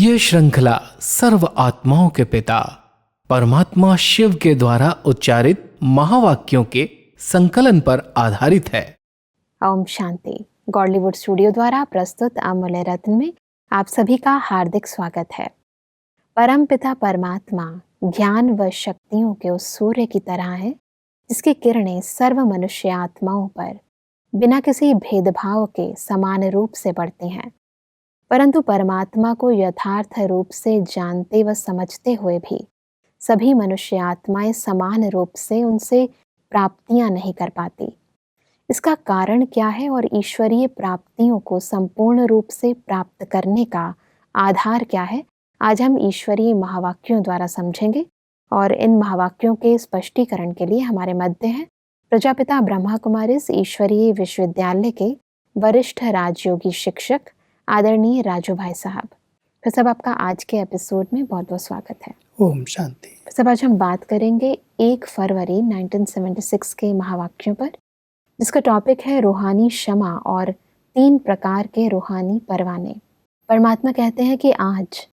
ये श्रृंखला सर्व आत्माओं के पिता परमात्मा शिव के द्वारा उच्चारित महावाक्यों के संकलन पर आधारित है। ओम शांति। गॉडलीवुड स्टूडियो द्वारा प्रस्तुत अमूल्य रत्न में आप सभी का हार्दिक स्वागत है। परम पिता परमात्मा ज्ञान व शक्तियों के उस सूर्य की तरह है जिसकी किरणें सर्व मनुष्य आत्माओं पर बिना किसी भेदभाव के समान रूप से पड़ती हैं। परंतु परमात्मा को यथार्थ रूप से जानते व समझते हुए भी सभी मनुष्य आत्माएं समान रूप से उनसे प्राप्तियां नहीं कर पाती। इसका कारण क्या है और ईश्वरीय प्राप्तियों को संपूर्ण रूप से प्राप्त करने का आधार क्या है, आज हम ईश्वरीय महावाक्यों द्वारा समझेंगे। और इन महावाक्यों के स्पष्टीकरण के लिए हमारे मध्य हैं प्रजापिता ब्रह्मा कुमारीज ईश्वरीय विश्वविद्यालय के वरिष्ठ राजयोगी शिक्षक आदरणीय राजू भाई साहब। फिर सब आपका आज के एपिसोड में बहुत बहुत स्वागत है। ओम शांति। सब आज हम बात करेंगे 1 फरवरी 1976 के महावाक्यों पर, जिसका टॉपिक है रूहानी क्षमा और 3 प्रकार के रूहानी परवाने। परमात्मा कहते हैं कि आज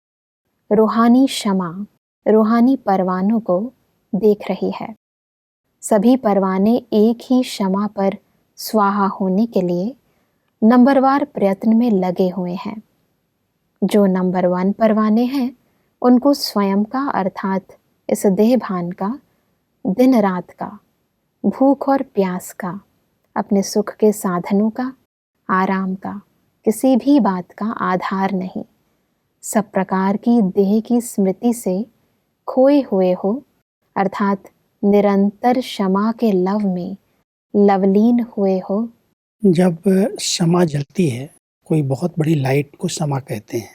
रूहानी क्षमा रूहानी परवानों को देख रही है। सभी परवाने एक ही क्षमा पर स्वाहा होने के लिए नंबरवार प्रयत्न में लगे हुए हैं। जो नंबर 1 परवाने हैं उनको स्वयं का अर्थात इस देह भान का, दिन रात का, भूख और प्यास का, अपने सुख के साधनों का, आराम का, किसी भी बात का आधार नहीं, सब प्रकार की देह की स्मृति से खोए हुए हो, अर्थात निरंतर क्षमा के लव में लवलीन हुए हो। जब क्षमा जलती है, कोई बहुत बड़ी लाइट को क्षमा कहते हैं,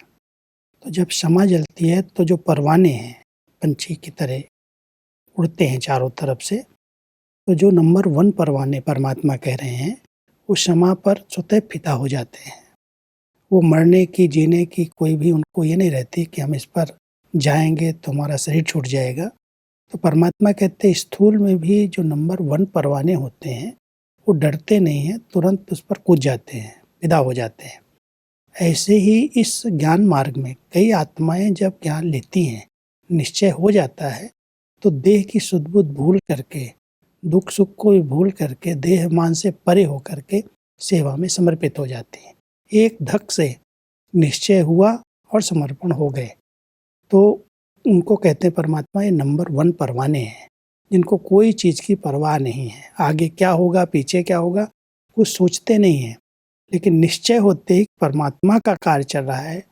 तो जब क्षमा जलती है तो जो परवाने हैं पंछी की तरह उड़ते हैं चारों तरफ से, तो जो नंबर 1 परवाने परमात्मा कह रहे हैं वो क्षमा पर स्वतः फिदा हो जाते हैं। वो मरने की जीने की कोई भी उनको ये नहीं रहती कि हम इस पर जाएंगे तो हमारा शरीर छूट जाएगा। तो परमात्मा कहते हैं स्थूल में भी जो नंबर 1 परवाने होते हैं वो डरते नहीं हैं, तुरंत उस पर कूद जाते हैं, विदा हो जाते हैं। ऐसे ही इस ज्ञान मार्ग में कई आत्माएं जब ज्ञान लेती हैं, निश्चय हो जाता है, तो देह की शुद्ध बुद्ध भूल करके, दुख सुख को भी भूल करके, देह मान से परे होकर के सेवा में समर्पित हो जाती हैं। एक धक से निश्चय हुआ और समर्पण हो गए, तो उनको कहते हैं परमात्मा ये नंबर 1 परवाने हैं, जिनको कोई चीज़ की परवाह नहीं है। आगे क्या होगा, पीछे क्या होगा, कुछ सोचते नहीं हैं, लेकिन निश्चय होते ही परमात्मा का कार्य चल रहा है,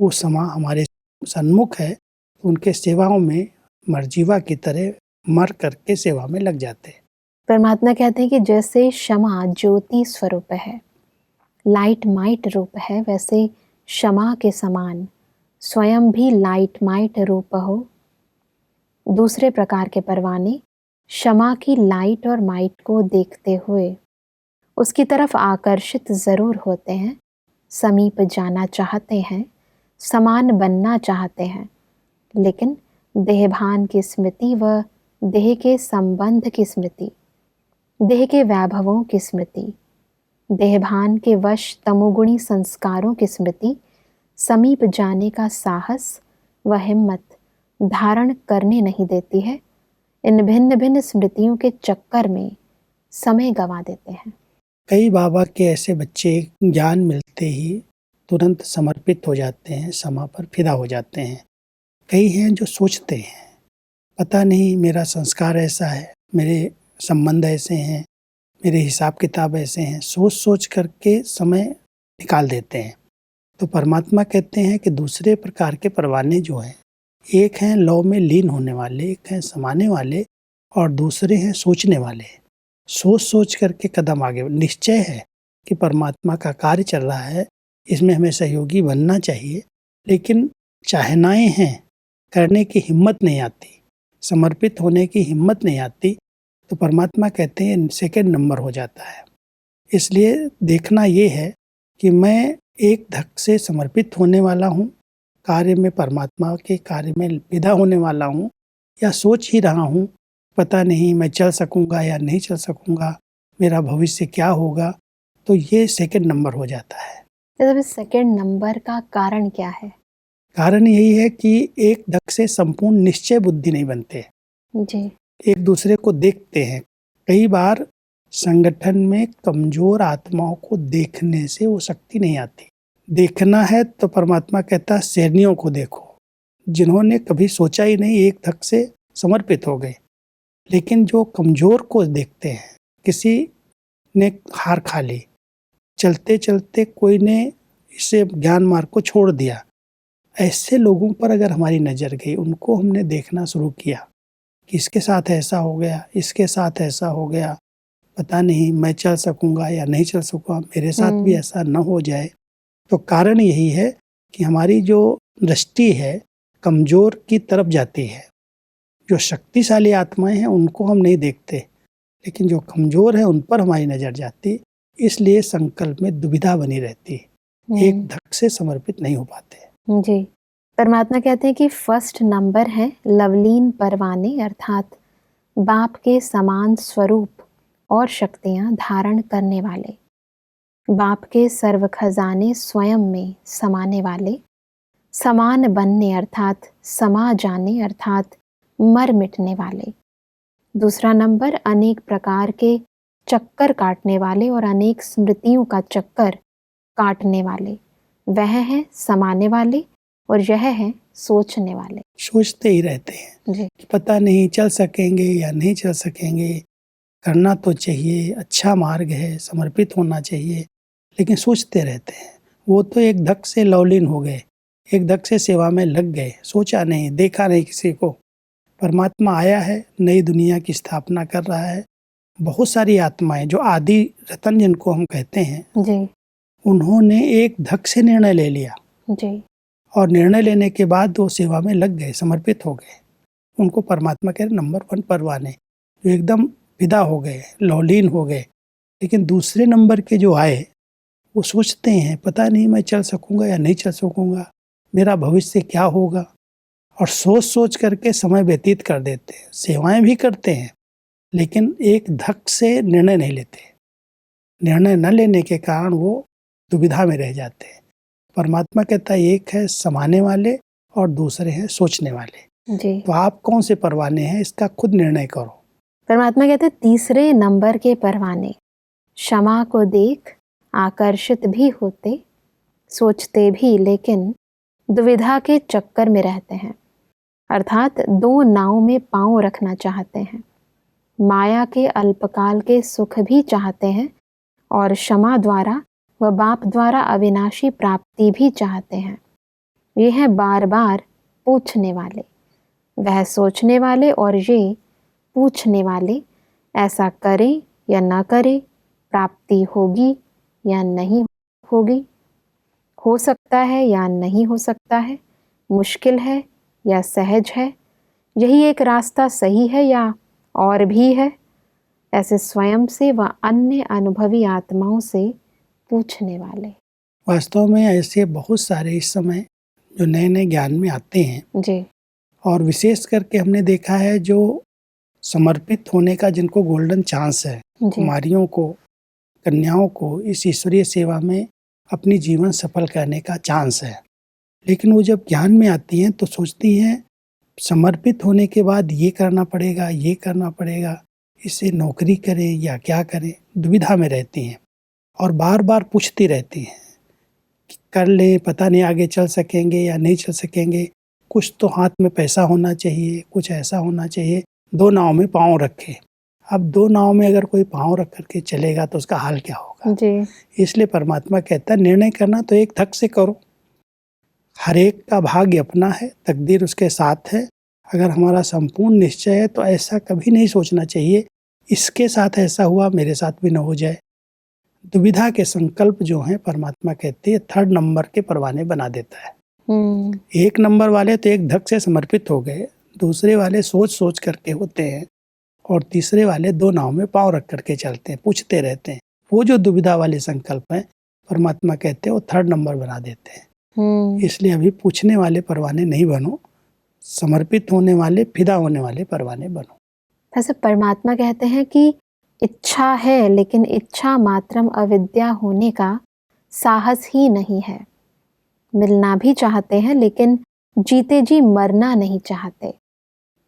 वो समा हमारे सन्मुख है, उनके सेवाओं में मरजीवा की तरह मर करके सेवा में लग जाते हैं। परमात्मा कहते हैं कि जैसे क्षमा ज्योति स्वरूप है, लाइट माइट रूप है, वैसे क्षमा के समान स्वयं भी लाइट माइट रूप हो। दूसरे प्रकार के परवाने क्षमा की लाइट और माइट को देखते हुए उसकी तरफ आकर्षित जरूर होते हैं, समीप जाना चाहते हैं, समान बनना चाहते हैं, लेकिन देहभान की स्मृति व देह के संबंध की स्मृति, देह के वैभवों की स्मृति, देहभान के वश तमोगुणी संस्कारों की स्मृति समीप जाने का साहस व हिम्मत धारण करने नहीं देती है। इन भिन्न भिन्न स्मृतियों के चक्कर में समय गंवा देते हैं। कई बाबा के ऐसे बच्चे ज्ञान मिलते ही तुरंत समर्पित हो जाते हैं, क्षमा पर फिदा हो जाते हैं। कई हैं जो सोचते हैं, पता नहीं मेरा संस्कार ऐसा है, मेरे संबंध ऐसे हैं, मेरे हिसाब किताब ऐसे हैं, सोच सोच करके समय निकाल देते हैं। तो परमात्मा कहते हैं कि दूसरे प्रकार के परवाने जो हैं, एक हैं लौ में लीन होने वाले, एक हैं समाने वाले, और दूसरे हैं सोचने वाले। सोच सोच करके कदम आगे, निश्चय है कि परमात्मा का कार्य चल रहा है, इसमें हमें सहयोगी बनना चाहिए, लेकिन चाहनाएं हैं, करने की हिम्मत नहीं आती, समर्पित होने की हिम्मत नहीं आती, तो परमात्मा कहते हैं सेकंड नंबर हो जाता है। इसलिए देखना ये है कि मैं एक धक से समर्पित होने वाला हूँ, कार्य में परमात्मा के कार्य में विदा होने वाला हूँ, या सोच ही रहा हूँ पता नहीं मैं चल सकूँगा या नहीं चल सकूँगा, मेरा भविष्य क्या होगा, तो ये सेकंड नंबर हो जाता है। तो इस सेकंड नंबर का कारण क्या है? कारण यही है कि एक ढंग से संपूर्ण निश्चय बुद्धि नहीं बनते, जी। एक दूसरे को देखते हैं। कई बार संगठन में कमजोर आत्माओं को देखने से वो शक्ति नहीं आती। देखना है तो परमात्मा कहता है शेरनियों को देखो, जिन्होंने कभी सोचा ही नहीं, एक धक से समर्पित हो गए। लेकिन जो कमजोर को देखते हैं, किसी ने हार खा ली, चलते चलते कोई ने इसे ज्ञान मार्ग को छोड़ दिया, ऐसे लोगों पर अगर हमारी नज़र गई, उनको हमने देखना शुरू किया कि इसके साथ ऐसा हो गया, इसके साथ ऐसा हो गया, पता नहीं मैं चल सकूंगा या नहीं चल सकूंगा, मेरे साथ भी ऐसा न हो जाए। तो कारण यही है कि हमारी जो दृष्टि है कमजोर की तरफ जाती है। जो शक्तिशाली आत्माएं हैं उनको हम नहीं देखते, लेकिन जो कमजोर है उन पर हमारी नजर जाती, इसलिए संकल्प में दुविधा बनी रहती, एक धक से समर्पित नहीं हो पाते। जी। परमात्मा कहते हैं कि फर्स्ट नंबर है लवलीन परवाने, अर्थात बाप के समान स्वरूप और शक्तियां धारण करने वाले, बाप के सर्व खजाने स्वयं में समाने वाले, समान बनने अर्थात समा जाने अर्थात मर मिटने वाले। दूसरा नंबर अनेक प्रकार के चक्कर काटने वाले और अनेक स्मृतियों का चक्कर काटने वाले, वह है समाने वाले और यह है सोचने वाले। सोचते ही रहते हैं जी। कि पता नहीं चल सकेंगे या नहीं चल सकेंगे, करना तो चाहिए, अच्छा मार्ग है, समर्पित होना चाहिए, लेकिन सोचते रहते हैं। वो तो एक धक से लवलीन हो गए, एक धक से सेवा में लग गए, सोचा नहीं, देखा नहीं किसी को। परमात्मा आया है, नई दुनिया की स्थापना कर रहा है। बहुत सारी आत्माएं जो आदि रतन जिनको हम कहते हैं, जी। उन्होंने एक धक से निर्णय ले लिया जी। और निर्णय लेने के बाद वो सेवा में लग गए, समर्पित हो गए। उनको परमात्मा के नंबर 1 परवाने, जो एकदम विदा हो गए, लौलीन हो गए। लेकिन दूसरे नंबर के जो आए, वो सोचते हैं पता नहीं मैं चल सकूंगा या नहीं चल सकूंगा, मेरा भविष्य क्या होगा, और सोच सोच करके समय व्यतीत कर देते हैं। सेवाएं भी करते हैं, लेकिन एक धक से निर्णय नहीं लेते। निर्णय न लेने के कारण वो दुविधा में रह जाते हैं। परमात्मा कहता है एक है समाने वाले और दूसरे हैं सोचने वाले। जी। तो आप कौन से परवाने हैं, इसका खुद निर्णय करो। परमात्मा कहते हैं तीसरे नंबर के परवाने क्षमा को देख आकर्षित भी होते, सोचते भी, लेकिन दुविधा के चक्कर में रहते हैं, अर्थात दो नाव में पांव रखना चाहते हैं। माया के अल्पकाल के सुख भी चाहते हैं और क्षमा द्वारा व बाप द्वारा अविनाशी प्राप्ति भी चाहते हैं। ये है बार बार पूछने वाले, वह सोचने वाले और ये पूछने वाले। ऐसा करें या न करें, प्राप्ति होगी या नहीं होगी, हो सकता है या नहीं हो सकता है, मुश्किल है या सहज है, यही एक रास्ता सही है या और भी है। ऐसे स्वयं से व अन्य अनुभवी आत्माओं से पूछने वाले। वास्तव में ऐसे बहुत सारे इस समय जो नए नए ज्ञान में आते हैं, जी। और विशेष करके हमने देखा है जो समर्पित होने का जिनको गोल्डन चांस है, कुमारियों को, कन्याओं को इस ईश्वरीय सेवा में अपनी जीवन सफल करने का चांस है। लेकिन वो जब ज्ञान में आती हैं तो सोचती हैं समर्पित होने के बाद ये करना पड़ेगा, ये करना पड़ेगा, इसे नौकरी करें या क्या करें, दुविधा में रहती हैं और बार बार पूछती रहती हैं कि कर लें, पता नहीं आगे चल सकेंगे या नहीं चल सकेंगे, कुछ तो हाथ में पैसा होना चाहिए, कुछ ऐसा होना चाहिए। दो नाव में पाँव रखे। अब दो नाव में अगर कोई पाँव रख करके चलेगा तो उसका हाल क्या होगा। जी। इसलिए परमात्मा कहता है निर्णय करना तो एक धक से करो। हर एक का भाग्य अपना है, तकदीर उसके साथ है। अगर हमारा संपूर्ण निश्चय है तो ऐसा कभी नहीं सोचना चाहिए इसके साथ ऐसा हुआ मेरे साथ भी न हो जाए। दुविधा के संकल्प जो हैं परमात्मा कहती है 3rd नंबर के परवाने बना देता है। 1 नंबर वाले तो एक धक से समर्पित हो गए, दूसरे वाले सोच सोच करके होते हैं और तीसरे वाले दो नाव में पाँव रख करके चलते हैं, पूछते रहते हैं। वो जो दुविधा वाले संकल्प हैं परमात्मा कहते हैं वो 3rd नंबर बना देते हैं। इसलिए अभी पूछने वाले परवाने नहीं बनो, समर्पित होने वाले, फिदा होने वाले परवाने बनो। वैसे परमात्मा कहते हैं कि इच्छा है, लेकिन इच्छा मात्रम अविद्या होने का साहस ही नहीं है। मिलना भी चाहते हैं लेकिन जीते जी मरना नहीं चाहते।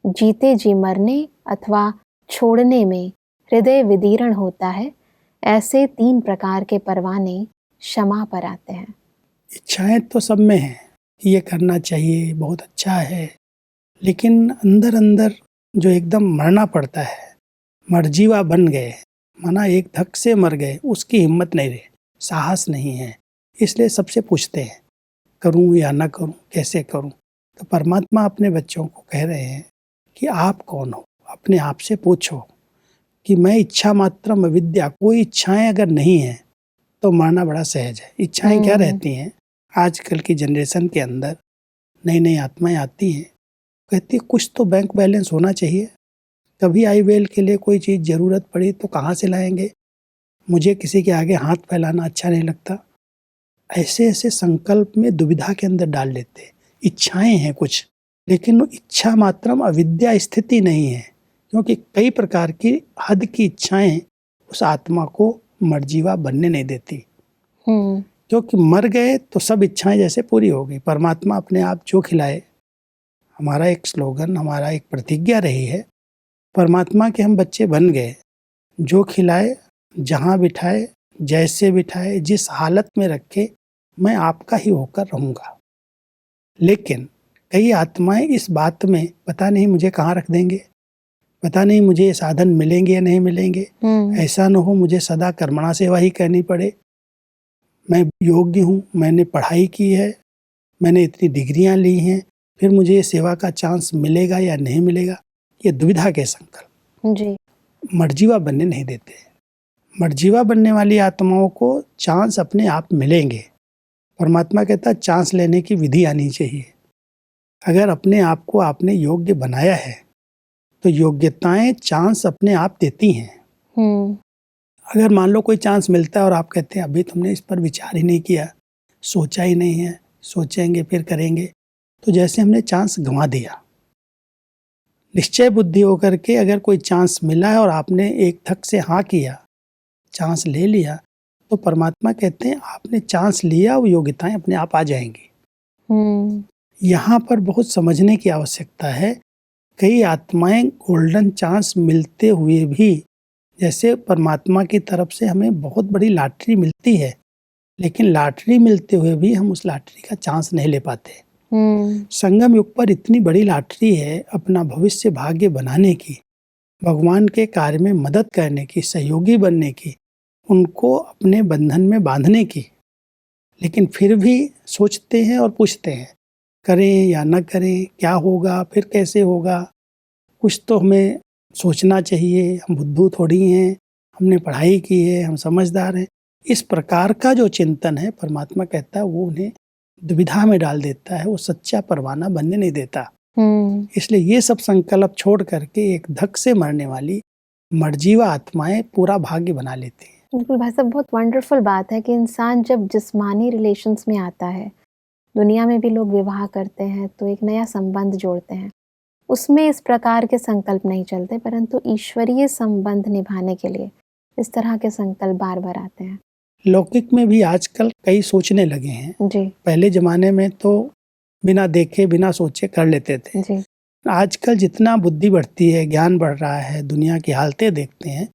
जीते जी मरने अथवा छोड़ने में हृदय विदीर्ण होता है। ऐसे 3 प्रकार के परवाने क्षमा पर आते हैं। इच्छाएं तो सब में हैं कि ये करना चाहिए, बहुत अच्छा है, लेकिन अंदर अंदर जो एकदम मरना पड़ता है, मरजीवा बन गए, माना एक धक से मर गए, उसकी हिम्मत नहीं रही, साहस नहीं है। इसलिए सबसे पूछते हैं करूं या ना करूं, कैसे करूं। तो परमात्मा अपने बच्चों को कह रहे हैं कि आप कौन हो, अपने आप से पूछो कि मैं इच्छा मात्रम अविद्या, कोई इच्छाएं अगर नहीं है तो मरना बड़ा सहज है। इच्छाएं क्या रहती हैं, आजकल की जनरेशन के अंदर नई नई आत्माएं आती हैं, कहती कुछ तो बैंक बैलेंस होना चाहिए, कभी आई वेल के लिए कोई चीज़ ज़रूरत पड़ी तो कहाँ से लाएंगे, मुझे किसी के आगे हाथ फैलाना अच्छा नहीं लगता। ऐसे ऐसे संकल्प में दुविधा के अंदर डाल लेते। इच्छाएं हैं कुछ, लेकिन वो इच्छा मात्रम अविद्या स्थिति नहीं है, क्योंकि कई प्रकार की हद की इच्छाएं उस आत्मा को मर्जीवा बनने नहीं देती। क्योंकि मर गए तो सब इच्छाएं जैसे पूरी हो गई। परमात्मा अपने आप जो खिलाए, हमारा एक स्लोगन, हमारा एक प्रतिज्ञा रही है, परमात्मा के हम बच्चे बन गए, जो खिलाए, जहाँ बिठाए, जैसे बिठाए, जिस हालत में रखे, मैं आपका ही होकर रहूँगा। लेकिन कई आत्माएं इस बात में पता नहीं मुझे कहाँ रख देंगे, पता नहीं मुझे ये साधन मिलेंगे या नहीं मिलेंगे, ऐसा न हो मुझे सदा कर्मणा सेवा ही करनी पड़े, मैं योग्य हूँ, मैंने पढ़ाई की है, मैंने इतनी डिग्रियां ली हैं, फिर मुझे ये सेवा का चांस मिलेगा या नहीं मिलेगा। ये दुविधा के संकल्प जी। मर्जीवा बनने नहीं देते। मर्जीवा बनने वाली आत्माओं को चांस अपने आप मिलेंगे। परमात्मा कहता है चांस लेने की विधि आनी चाहिए। अगर अपने आप को आपने योग्य बनाया है तो योग्यताएं चांस अपने आप देती हैं। अगर मान लो कोई चांस मिलता है और आप कहते हैं अभी तुमने इस पर विचार ही नहीं किया, सोचा ही नहीं है, सोचेंगे फिर करेंगे, तो जैसे हमने चांस गंवा दिया। निश्चय बुद्धि होकर के अगर कोई चांस मिला है और आपने एक धक से हाँ किया, चांस ले लिया, तो परमात्मा कहते हैं आपने चांस लिया, वो योग्यताएं अपने आप आ जाएंगी। यहाँ पर बहुत समझने की आवश्यकता है। कई आत्माएं गोल्डन चांस मिलते हुए भी, जैसे परमात्मा की तरफ से हमें बहुत बड़ी लॉटरी मिलती है, लेकिन लॉटरी मिलते हुए भी हम उस लॉटरी का चांस नहीं ले पाते। संगम युग पर इतनी बड़ी लॉटरी है अपना भविष्य भाग्य बनाने की, भगवान के कार्य में मदद करने की, सहयोगी बनने की, उनको अपने बंधन में बांधने की, लेकिन फिर भी सोचते हैं और पूछते हैं करें या न करें, क्या होगा, फिर कैसे होगा। कुछ तो हमें सोचना चाहिए, हम बुद्धू थोड़ी हैं, हमने पढ़ाई की है, हम समझदार हैं। इस प्रकार का जो चिंतन है, परमात्मा कहता है वो उन्हें दुविधा में डाल देता है, वो सच्चा परवाना बनने नहीं देता। इसलिए ये सब संकल्प छोड़ करके एक धक से मरने वाली मर्जीवा आत्माएं पूरा भाग्य बना लेती हैं। बिल्कुल भाई साहब, बहुत वंडरफुल बात है कि इंसान जब जिस्मानी रिलेशंस में आता है, दुनिया में भी लोग विवाह करते हैं तो एक नया संबंध जोड़ते हैं, उसमें इस प्रकार के संकल्प नहीं चलते, परंतु ईश्वरीय संबंध निभाने के लिए इस तरह के संकल्प बार बार आते हैं। लौकिक में भी आजकल कई सोचने लगे हैं जी। पहले जमाने में तो बिना देखे बिना सोचे कर लेते थे जी। आजकल जितना बुद्धि बढ़ती है, ज्ञान बढ़ रहा है, दुनिया की हालतें देखते हैं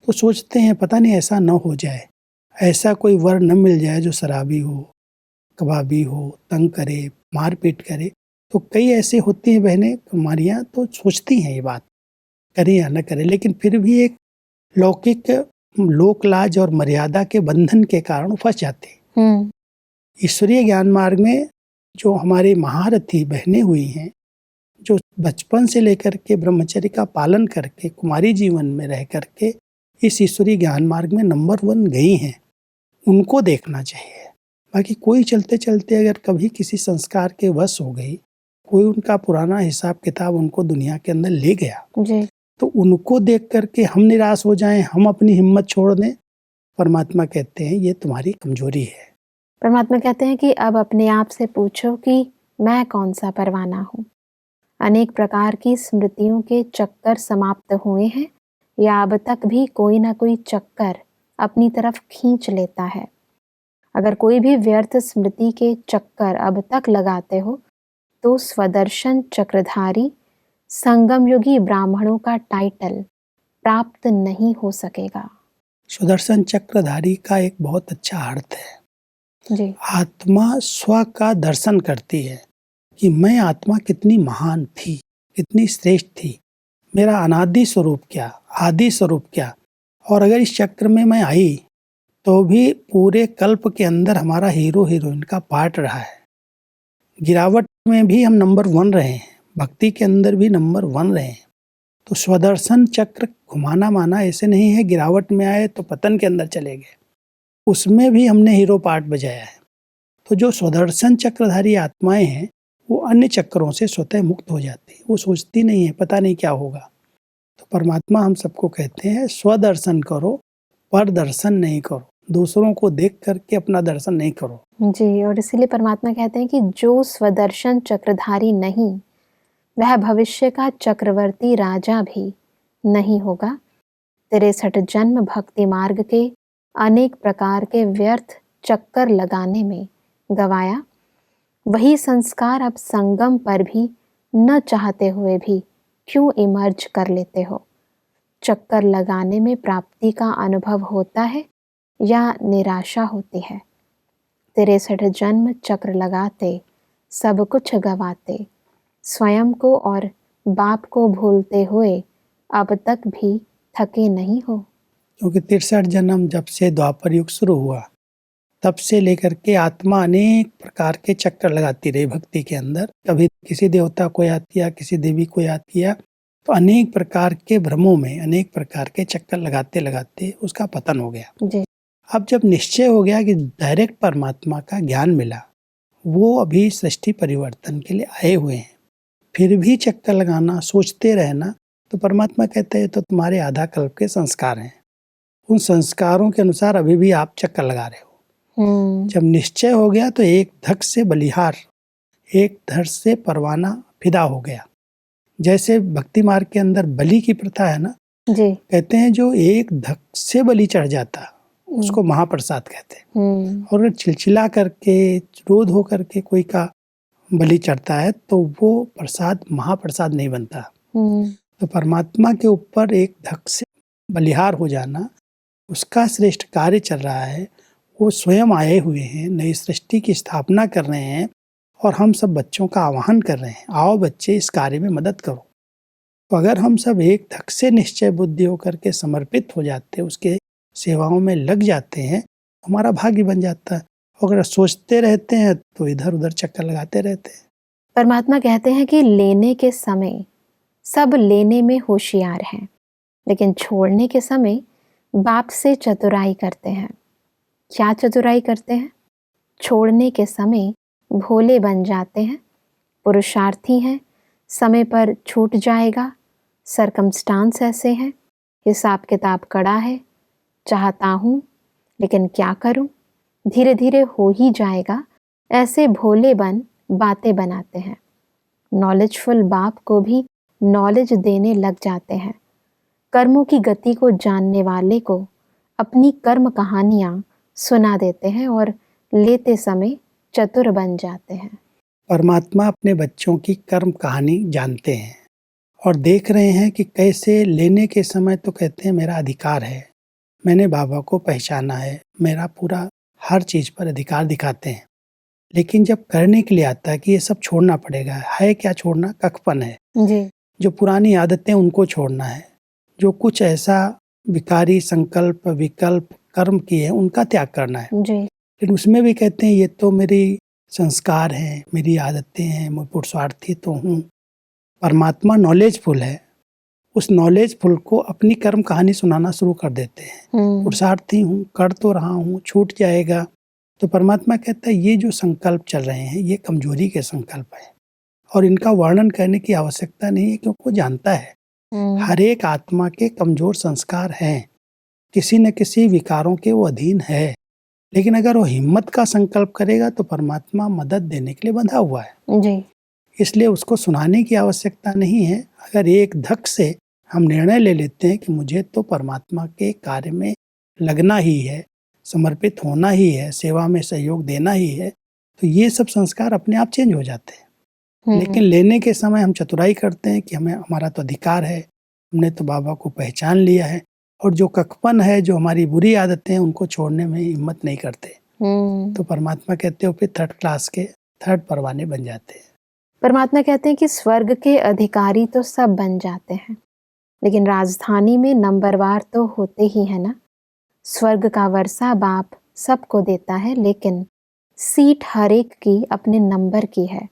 तो सोचते हैं पता नहीं ऐसा न हो जाए, ऐसा कोई वर न मिल जाए जो शराबी हो, कबाबी हो, तंग करे, मारपीट करे। तो कई ऐसे होती हैं बहनें कुमारियाँ, तो सोचती हैं ये बात करें या न करें, लेकिन फिर भी एक लौकिक लोक लाज और मर्यादा के बंधन के कारण फंस जाते हैं। ईश्वरीय ज्ञान मार्ग में जो हमारे महारथी बहनें हुई हैं, जो बचपन से लेकर के ब्रह्मचर्य का पालन करके कुमारी जीवन में रह करके इस ईश्वरीय ज्ञान मार्ग में नंबर 1 गई हैं, उनको देखना चाहिए। बाकी कोई चलते चलते अगर कभी किसी संस्कार के वश हो गई, कोई उनका पुराना हिसाब किताब उनको दुनिया के अंदर ले गया जी। तो उनको देख करके हम निराश हो जाएं, हम अपनी हिम्मत छोड़ दें, परमात्मा कहते हैं ये तुम्हारी कमजोरी है। परमात्मा कहते हैं कि अब अपने आप से पूछो कि मैं कौन सा परवाना हूँ। अनेक प्रकार की स्मृतियों के चक्कर समाप्त हुए हैं या अब तक भी कोई ना कोई चक्कर अपनी तरफ खींच लेता है। अगर कोई भी व्यर्थ स्मृति के चक्कर अब तक लगाते हो तो स्वदर्शन चक्रधारी संगम युगी ब्राह्मणों का टाइटल प्राप्त नहीं हो सकेगा। सुदर्शन चक्रधारी का एक बहुत अच्छा अर्थ है। जी। आत्मा स्व का दर्शन करती है कि मैं आत्मा कितनी महान थी, कितनी श्रेष्ठ थी, मेरा अनादि स्वरूप क्या, आदि स्वरूप क्या, और अगर इस चक्र में मैं आई तो भी पूरे कल्प के अंदर हमारा हीरो हीरोइन का पार्ट रहा है। गिरावट में भी हम नंबर 1 रहे हैं, भक्ति के अंदर भी नंबर 1 रहे हैं। तो स्वदर्शन चक्र घुमाना माना ऐसे नहीं है गिरावट में आए तो पतन के अंदर चले गए, उसमें भी हमने हीरो पार्ट बजाया है। तो जो स्वदर्शन चक्रधारी आत्माएं हैं वो अन्य चक्रों से स्वतः मुक्त हो जाती, वो सोचती नहीं है पता नहीं क्या होगा। तो परमात्मा हम सबको कहते हैं स्वदर्शन करो, पर दर्शन नहीं करो, दूसरों को देख करके अपना दर्शन नहीं करो। जी, और इसीलिए परमात्मा कहते हैं कि जो स्वदर्शन चक्रधारी नहीं वह भविष्य का चक्रवर्ती राजा भी नहीं होगा। 63 जन्म भक्ति मार्ग के अनेक प्रकार के व्यर्थ चक्कर लगाने में गवाया, वही संस्कार अब संगम पर भी न चाहते हुए भी क्यों इमर्ज कर लेते हो। चक्कर लगाने में प्राप्ति का अनुभव होता है या निराशा होती है। 63 जन्म चक्र लगाते सब कुछ गवाते, स्वयं को और बाप को भूलते हुए अब तक भी थके नहीं हो। क्योंकि 63 जन्म जब से द्वापर युग शुरू हुआ तब से लेकर के आत्मा अनेक प्रकार के चक्कर लगाती रही भक्ति के अंदर। कभी किसी देवता को याद किया, किसी देवी को याद किया, तो अनेक प्रकार के भ्रमों में अनेक प्रकार के चक्कर लगाते लगाते उसका पतन हो गया। जी। अब जब निश्चय हो गया कि डायरेक्ट परमात्मा का ज्ञान मिला, वो अभी सृष्टि परिवर्तन के लिए आए हुए हैं, फिर भी चक्कर लगाना, सोचते रहना, तो परमात्मा कहते हैं तो तुम्हारे आधा कल्प के संस्कार हैं, उन संस्कारों के अनुसार अभी भी आप चक्कर लगा रहे हो। जब निश्चय हो गया तो एक धक से बलिहार, एक धड़ से परवाना फिदा हो गया। जैसे भक्ति मार्ग के अंदर बलि की प्रथा है ना, जी। कहते हैं जो एक धक से बलि चढ़ जाता उसको महाप्रसाद कहते हैं। और अगर चिलचिला करके क्रोध हो करके कोई का बलि चढ़ता है तो वो प्रसाद महाप्रसाद नहीं बनता। तो परमात्मा के ऊपर एक धक से बलिहार हो जाना, उसका श्रेष्ठ कार्य चल रहा है। वो स्वयं आए हुए हैं, नई सृष्टि की स्थापना कर रहे हैं और हम सब बच्चों का आह्वान कर रहे हैं, आओ बच्चे इस कार्य में मदद करो। तो अगर हम सब एक धक से निश्चय बुद्धि होकर के समर्पित हो जाते, उसके सेवाओं में लग जाते हैं, हमारा भाग्य बन जाता है। अगर सोचते रहते हैं तो इधर उधर चक्कर लगाते रहते हैं। परमात्मा कहते हैं कि लेने के समय सब लेने में होशियार हैं, लेकिन छोड़ने के समय बाप से चतुराई करते हैं। क्या चतुराई करते हैं? छोड़ने के समय भोले बन जाते हैं, पुरुषार्थी हैं, समय पर छूट जाएगा, सरकमस्टांस ऐसे हैं, हिसाब किताब कड़ा है, चाहता हूँ लेकिन क्या करूँ, धीरे धीरे हो ही जाएगा, ऐसे भोले बन बातें बनाते हैं। नॉलेजफुल बाप को भी नॉलेज देने लग जाते हैं। कर्मों की गति को जानने वाले को अपनी कर्म कहानियाँ सुना देते हैं और लेते समय चतुर बन जाते हैं। परमात्मा अपने बच्चों की कर्म कहानी जानते हैं और देख रहे हैं कि कैसे लेने के समय तो कहते हैं मेरा अधिकार है, मैंने बाबा को पहचाना है, मेरा पूरा हर चीज़ पर अधिकार दिखाते हैं। लेकिन जब करने के लिए आता है कि ये सब छोड़ना पड़ेगा, है क्या छोड़ना? कखपन है जी। जो पुरानी आदतें उनको छोड़ना है, जो कुछ ऐसा विकारी संकल्प विकल्प कर्म किए उनका त्याग करना है। जी। लेकिन उसमें भी कहते हैं ये तो मेरी संस्कार हैं, मेरी आदतें हैं, मैं पुरुषार्थी तो हूँ। परमात्मा नॉलेजफुल है, उस नॉलेजफुल को अपनी कर्म कहानी सुनाना शुरू कर देते हैं। पुरुषार्थी हूँ, कर तो रहा हूँ, छूट जाएगा। तो परमात्मा कहता है ये जो संकल्प चल रहे हैं ये कमजोरी के संकल्प है और इनका वर्णन करने की आवश्यकता नहीं है, क्योंकि वो जानता है हर एक आत्मा के कमजोर संस्कार हैं, किसी न किसी विकारों के वो अधीन है। लेकिन अगर वो हिम्मत का संकल्प करेगा तो परमात्मा मदद देने के लिए बंधा हुआ है। जी। इसलिए उसको सुनाने की आवश्यकता नहीं है। अगर एक धक से हम निर्णय ले लेते हैं कि मुझे तो परमात्मा के कार्य में लगना ही है, समर्पित होना ही है, सेवा में सहयोग देना ही है, तो ये सब संस्कार अपने आप चेंज हो जाते हैं। लेकिन लेने के समय हम चतुराई करते हैं कि हमें हमारा तो अधिकार है, हमने तो बाबा को पहचान लिया है, और जो ककपन है, जो हमारी बुरी आदतें हैं, उनको छोड़ने में हिम्मत नहीं करते। तो परमात्मा कहते हो फिर थर्ड क्लास के थर्ड परवाने बन जाते हैं। परमात्मा कहते हैं कि स्वर्ग के अधिकारी तो सब बन जाते हैं, लेकिन राजधानी में नंबरवार तो होते ही है ना। स्वर्ग का वर्षा बाप सबको देता है, लेकिन सीट हर एक की अपने नंबर की है।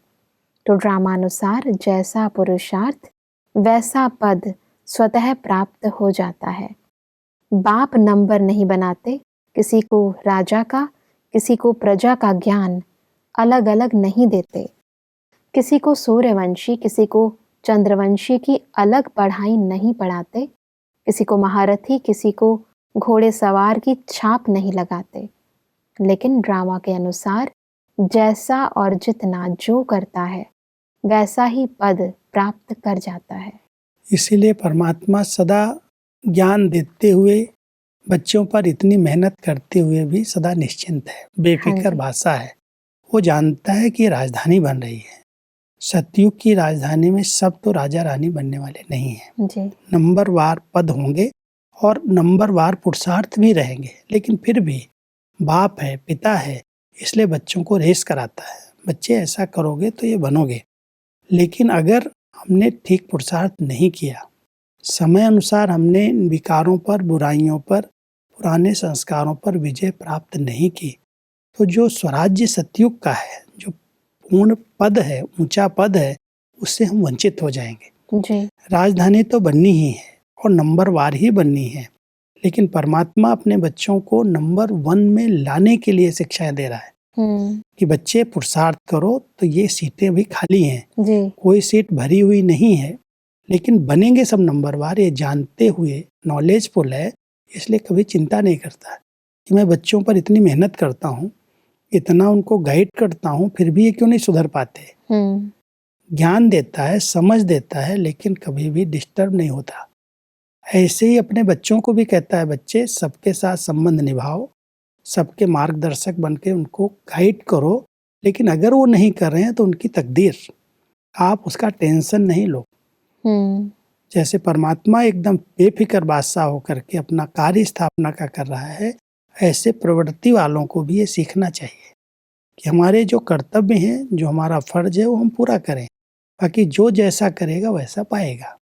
तो ड्रामानुसार जैसा पुरुषार्थ वैसा पद स्वतः प्राप्त हो जाता है। बाप नंबर नहीं बनाते, किसी को राजा का, किसी को प्रजा का ज्ञान अलग अलग नहीं देते। किसी को सूर्यवंशी, किसी को चंद्रवंशी की अलग पढ़ाई नहीं पढ़ाते। किसी को महारथी, किसी को घोड़े सवार की छाप नहीं लगाते। लेकिन ड्रामा के अनुसार जैसा और जितना जो करता है वैसा ही पद प्राप्त कर जाता है। इसीलिए परमात्मा सदा ज्ञान देते हुए, बच्चों पर इतनी मेहनत करते हुए भी सदा निश्चिंत है, बेफिक्र भाषा है। वो जानता है कि राजधानी बन रही है। सतयुग की राजधानी में सब तो राजा रानी बनने वाले नहीं हैं जी। नंबरवार पद होंगे और नंबरवार पुरुषार्थ भी रहेंगे, लेकिन फिर भी बाप है, पिता है, इसलिए बच्चों को रेस कराता है। बच्चे ऐसा करोगे तो ये बनोगे। लेकिन अगर हमने ठीक पुरुषार्थ नहीं किया, समय अनुसार हमने विकारों पर, बुराइयों पर, पुराने संस्कारों पर विजय प्राप्त नहीं की, तो जो स्वराज्य सतयुग का है, जो पूर्ण पद है, ऊंचा पद है, उससे हम वंचित हो जाएंगे। जी। राजधानी तो बननी ही है और नंबरवार ही बननी है, लेकिन परमात्मा अपने बच्चों को नंबर 1 में लाने के लिए शिक्षाएं दे रहा है कि बच्चे पुरुषार्थ करो। तो ये सीटें भी खाली हैं जी। कोई सीट भरी हुई नहीं है, लेकिन बनेंगे सब नंबरवार। ये जानते हुए नॉलेजफुल है, इसलिए कभी चिंता नहीं करता कि मैं बच्चों पर इतनी मेहनत करता हूँ, इतना उनको गाइड करता हूँ, फिर भी ये क्यों नहीं सुधर पाते। ज्ञान देता है, समझ देता है, लेकिन कभी भी डिस्टर्ब नहीं होता। ऐसे ही अपने बच्चों को भी कहता है, बच्चे सबके साथ संबंध निभाओ, सबके मार्गदर्शक बनके उनको गाइड करो, लेकिन अगर वो नहीं कर रहे हैं तो उनकी तकदीर, आप उसका टेंशन नहीं लो। जैसे परमात्मा एकदम बेफिक्र बादशाह होकर के अपना कार्य स्थापना का कर रहा है, ऐसे प्रवृत्ति वालों को भी ये सीखना चाहिए कि हमारे जो कर्तव्य हैं, जो हमारा फर्ज है, वो हम पूरा करें, बाकी जो जैसा करेगा वैसा पाएगा।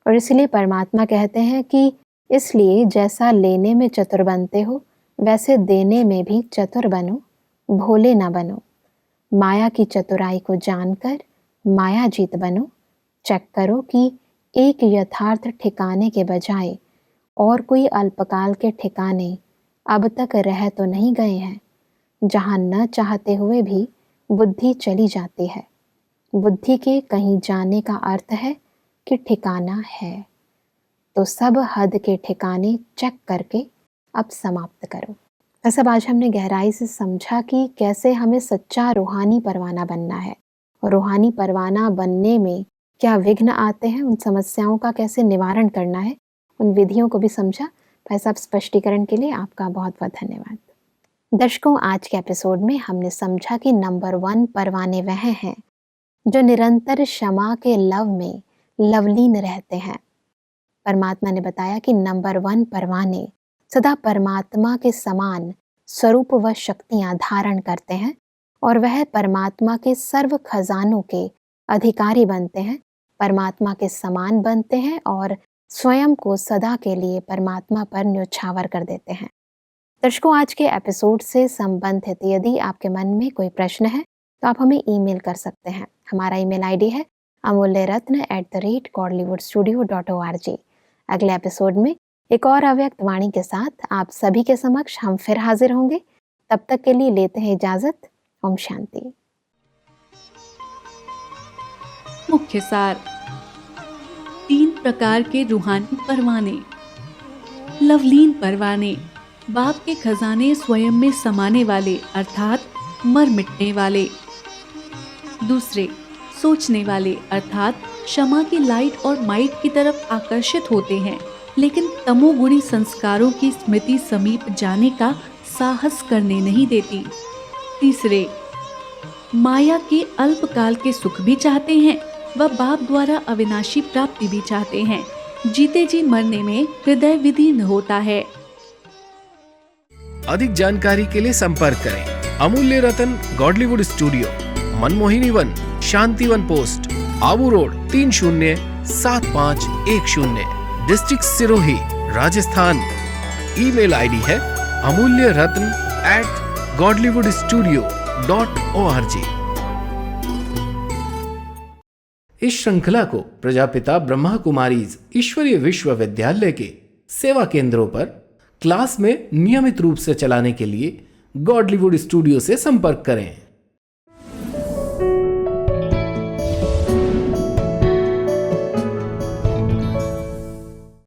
और इसलिए परमात्मा कहते हैं कि इसलिए जैसा लेने में चतुर बनते हो, वैसे देने में भी चतुर बनो, भोले ना बनो। माया की चतुराई को जानकर माया जीत बनो। चेक करो कि एक यथार्थ ठिकाने के बजाय और कोई अल्पकाल के ठिकाने अब तक रह तो नहीं गए हैं, जहाँ न चाहते हुए भी बुद्धि चली जाती है। बुद्धि के कहीं जाने का अर्थ है कि ठिकाना है। तो सब हद के ठिकाने चेक करके अब समाप्त करो। सब आज हमने गहराई से समझा कि कैसे हमें सच्चा रूहानी परवाना बनना है, और रूहानी परवाना बनने में क्या विघ्न आते हैं, उन समस्याओं का कैसे निवारण करना है, उन विधियों को भी समझा। भाई साहब, स्पष्टीकरण के लिए आपका बहुत बहुत धन्यवाद। दर्शकों, आज के एपिसोड में हमने समझा कि नंबर 1 परवाने वह हैं जो निरंतर क्षमा के लव में लवलीन रहते हैं। परमात्मा ने बताया कि नंबर 1 परवाने सदा परमात्मा के समान स्वरूप व शक्तियां धारण करते हैं, और वह परमात्मा के सर्व खजानों के अधिकारी बनते हैं, परमात्मा के समान बनते हैं और स्वयं को सदा के लिए परमात्मा पर न्योछावर कर देते हैं। दर्शकों, आज के एपिसोड से संबंधित यदि आपके मन में कोई प्रश्न है तो आप हमें ईमेल कर सकते हैं। हमारा ईमेल आईडी है amulyaratna@godlywoodstudio.org। अगले एपिसोड में एक और अव्यक्त वाणी के साथ आप सभी के समक्ष हम फिर हाजिर होंगे। तब तक के लिए लेते हैं इजाजत। ओम शांति। मुख्य सार: 3 प्रकार के रूहानी परवाने। लवलीन परवाने, बाप के खजाने स्वयं में समाने वाले अर्थात मर मिटने वाले। दूसरे, सोचने वाले अर्थात क्षमा की लाइट और माइट की तरफ आकर्षित होते हैं, लेकिन तमोगुणी संस्कारों की स्मृति समीप जाने का साहस करने नहीं देती। तीसरे, माया के अल्पकाल के सुख भी चाहते हैं व बाप द्वारा अविनाशी प्राप्ति भी चाहते हैं। जीते जी मरने में हृदय विदीर्ण होता है। अधिक जानकारी के लिए संपर्क करें Amulya Ratan Godlywood studio, Manmohini Van, Shantivan post, Abu road 307510, district Sirohi, Rajasthan. Email ID है amulyaratn@godlywoodstudio.org। इस श्रृंखला को प्रजापिता ब्रह्मा कुमारीज ईश्वरीय विश्वविद्यालय के सेवा केंद्रों पर क्लास में नियमित रूप से चलाने के लिए गॉडलीवुड स्टूडियो से संपर्क करें।